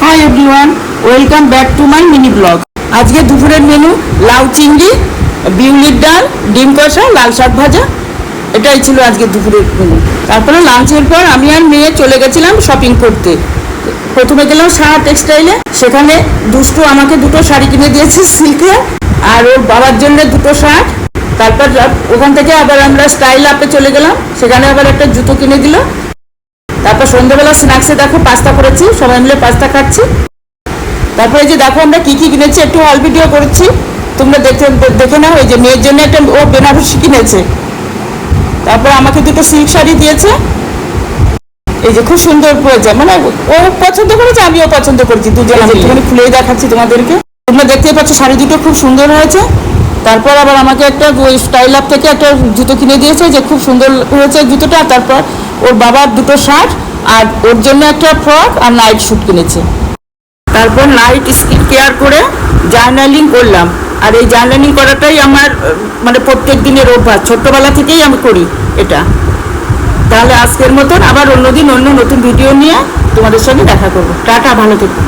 Hi everyone, welcome back to my mini blog. আজকে দুপুরের menu লাউ চিংড়ি, বিউলির ডাল, ডিম কষা, লাল শাক ভাজা। এটাই ছিল আজকে দুপুরের মেনু। তারপরে লাঞ্চের পর আমি আর মেয়ে চলে গেছিলাম শপিং করতে। প্রথমে গেলাম সাহা টেক্সটাইলে, সেখানে দুষ্টু আমাকে দুটো শাড়ি কিনে দিয়েছে সিল্কের, আর ওর বাবার জন্য দুটো শার্ট। তারপর ওখান থেকে আবার আমরা স্টাইল আপে চলে গেলাম, সেখানে আবার একটা জুতো কিনে দিল। তারপর সন্ধ্যাবেলা স্ন্যাক্সে দেখো পাস্তা করেছি, সবাই মিলে পাস্তা খাচ্ছি। তারপরে যে দেখো আমরা কি কি কিনেছি একটু হল ভিডিও করেছি, তোমরা দেখে নাও। এই যে মেয়ের জন্য একটা ও বেনারসি কিনেছে, তারপর আমাকে দুটো সিল্ক শাড়ি দিয়েছে। এই যে খুব সুন্দর পড়েছে, মানে ও পছন্দ করেছে, আমিও পছন্দ করেছি, দুজন একটুখানি খুলেই দেখাচ্ছি তোমাদেরকে। তোমরা দেখতেই পাচ্ছ শাড়ি দুটো খুব সুন্দর হয়েছে। তারপর আবার আমাকে একটা স্টাইল আপ থেকে একটা জুতো কিনে দিয়েছে, যে খুব সুন্দর হয়েছে জুতোটা। তারপর ওর বাবার দুটো শার্ট, আর ওর জন্য একটা ফ্রক আর নাইট স্যুট কিনেছে। তারপর নাইট স্কিন কেয়ার করে জার্নালিং করলাম। আর এই জার্নালিং করাটাই আমার মানে প্রত্যেক দিনের অভ্যাস, ছোট্টবেলা থেকেই আমি করি এটা। তাহলে আজকের মতন আবার অন্যদিন অন্য নতুন ভিডিও নিয়ে তোমাদের সঙ্গে দেখা করবো। টাটা, ভালো থেকো।